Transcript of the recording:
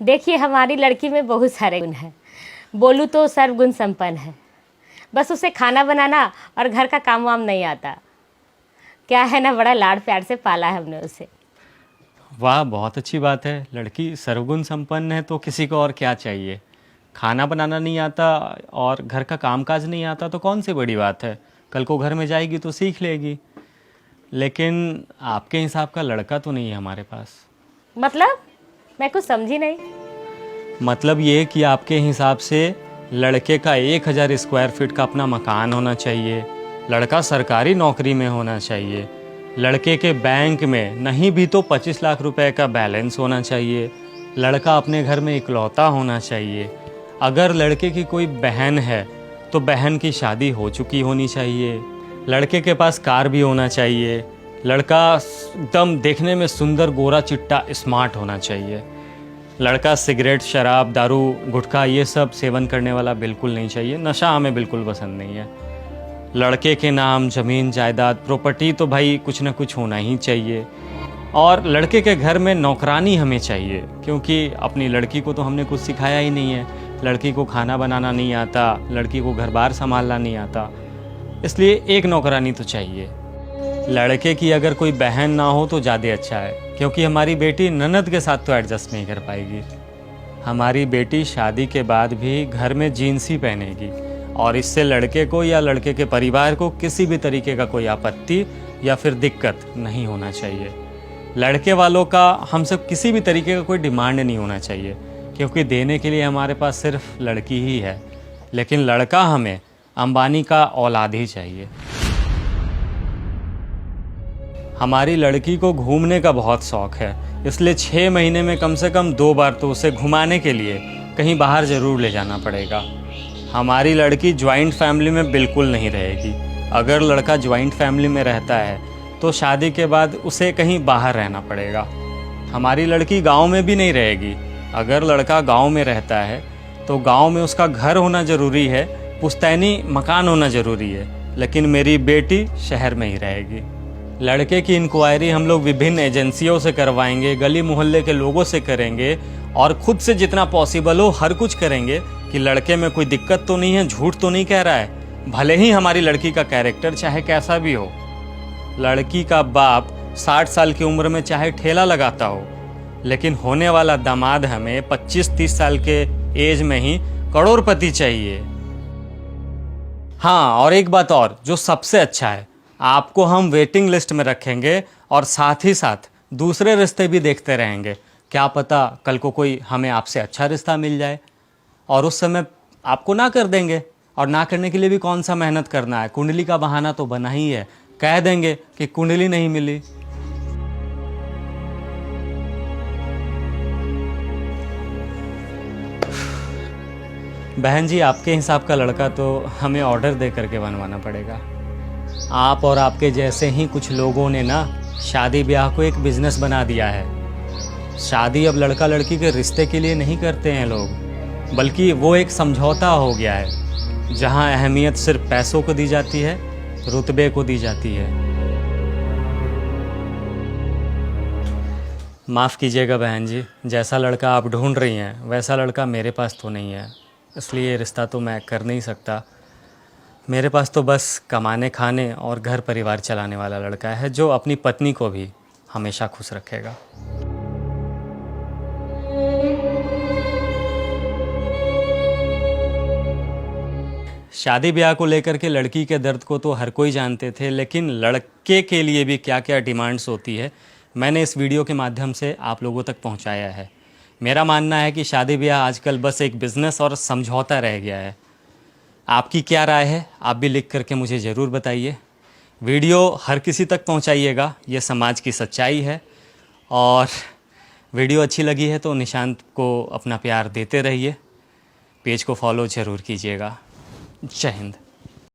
देखिए, हमारी लड़की में बहुत सारे गुण हैं। बोलूँ तो सर्वगुण संपन्न है। बस उसे खाना बनाना और घर का काम वाम नहीं आता। क्या है ना, बड़ा लाड प्यार से पाला है हमने उसे। वाह, बहुत अच्छी बात है। लड़की सर्वगुण संपन्न है तो किसी को और क्या चाहिए। खाना बनाना नहीं आता और घर का कामकाज नहीं आता तो कौन सी बड़ी बात है। कल को घर में जाएगी तो सीख लेगी। लेकिन आपके हिसाब का लड़का तो नहीं है हमारे पास। मतलब मैं कुछ समझी नहीं। मतलब ये कि आपके हिसाब से लड़के का 1000 स्क्वायर फीट का अपना मकान होना चाहिए, लड़का सरकारी नौकरी में होना चाहिए, लड़के के बैंक में नहीं भी तो 25 लाख रुपए का बैलेंस होना चाहिए, लड़का अपने घर में इकलौता होना चाहिए। अगर लड़के की कोई बहन है तो बहन की शादी हो चुकी होनी चाहिए, लड़के के पास कार भी होना चाहिए, लड़का एकदम देखने में सुंदर गोरा चिट्टा स्मार्ट होना चाहिए, लड़का सिगरेट शराब दारू गुटखा ये सब सेवन करने वाला बिल्कुल नहीं चाहिए। नशा हमें बिल्कुल पसंद नहीं है। लड़के के नाम ज़मीन जायदाद प्रॉपर्टी तो भाई कुछ ना कुछ होना ही चाहिए। और लड़के के घर में नौकरानी हमें चाहिए, क्योंकि अपनी लड़की को तो हमने कुछ सिखाया ही नहीं है। लड़की को खाना बनाना नहीं आता, लड़की को घर बार संभालना नहीं आता, इसलिए एक नौकरानी तो चाहिए। लड़के की अगर कोई बहन ना हो तो ज़्यादा अच्छा है, क्योंकि हमारी बेटी ननद के साथ तो एडजस्ट नहीं कर पाएगी। हमारी बेटी शादी के बाद भी घर में जीन्स ही पहनेगी और इससे लड़के को या लड़के के परिवार को किसी भी तरीके का कोई आपत्ति या फिर दिक्कत नहीं होना चाहिए। लड़के वालों का हमसे किसी भी तरीके का कोई डिमांड नहीं होना चाहिए, क्योंकि देने के लिए हमारे पास सिर्फ लड़की ही है। लेकिन लड़का हमें अंबानी का औलाद ही चाहिए। हमारी लड़की को घूमने का बहुत शौक़ है, इसलिए 6 महीने में कम से कम 2 बार तो उसे घुमाने के लिए कहीं बाहर ज़रूर ले जाना पड़ेगा। हमारी लड़की ज्वाइंट फैमिली में बिल्कुल नहीं रहेगी। अगर लड़का ज्वाइंट फैमिली में रहता है तो शादी के बाद उसे कहीं बाहर रहना पड़ेगा। हमारी लड़की गांव में भी नहीं रहेगी। अगर लड़का गांव में रहता है तो गांव में उसका घर होना ज़रूरी है, पुश्तैनी मकान होना ज़रूरी है। लेकिन मेरी बेटी शहर में ही रहेगी। लड़के की इंक्वायरी हम लोग विभिन्न एजेंसियों से करवाएंगे, गली मोहल्ले के लोगों से करेंगे और खुद से जितना पॉसिबल हो हर कुछ करेंगे कि लड़के में कोई दिक्कत तो नहीं है, झूठ तो नहीं कह रहा है। भले ही हमारी लड़की का कैरेक्टर चाहे कैसा भी हो। लड़की का बाप 60 साल की उम्र में चाहे ठेला लगाता हो, लेकिन होने वाला दामाद हमें 25-30 साल के एज में ही करोड़पति चाहिए। हाँ, और एक बात और जो सबसे अच्छा है, आपको हम वेटिंग लिस्ट में रखेंगे और साथ ही साथ दूसरे रिश्ते भी देखते रहेंगे। क्या पता कल को कोई हमें आपसे अच्छा रिश्ता मिल जाए और उस समय आपको ना कर देंगे। और ना करने के लिए भी कौन सा मेहनत करना है, कुंडली का बहाना तो बना ही है। कह देंगे कि कुंडली नहीं मिली। बहन जी, आपके हिसाब का लड़का तो हमें ऑर्डर दे करके बनवाना पड़ेगा। आप और आपके जैसे ही कुछ लोगों ने ना शादी ब्याह को एक बिजनेस बना दिया है। शादी अब लड़का लड़की के रिश्ते के लिए नहीं करते हैं लोग, बल्कि वो एक समझौता हो गया है जहां अहमियत सिर्फ पैसों को दी जाती है, रुतबे को दी जाती है। माफ़ कीजिएगा बहन जी, जैसा लड़का आप ढूंढ रही हैं वैसा लड़का मेरे पास तो नहीं है, इसलिए रिश्ता तो मैं कर नहीं सकता। मेरे पास तो बस कमाने खाने और घर परिवार चलाने वाला लड़का है जो अपनी पत्नी को भी हमेशा खुश रखेगा। शादी ब्याह को लेकर के लड़की के दर्द को तो हर कोई जानते थे, लेकिन लड़के के लिए भी क्या क्या डिमांड्स होती है मैंने इस वीडियो के माध्यम से आप लोगों तक पहुंचाया है। मेरा मानना है कि शादी ब्याह आजकल बस एक बिज़नेस और समझौता रह गया है। आपकी क्या राय है, आप भी लिख करके मुझे ज़रूर बताइए। वीडियो हर किसी तक पहुंचाइएगा, ये समाज की सच्चाई है। और वीडियो अच्छी लगी है तो निशांत को अपना प्यार देते रहिए। पेज को फॉलो ज़रूर कीजिएगा। जय हिंद।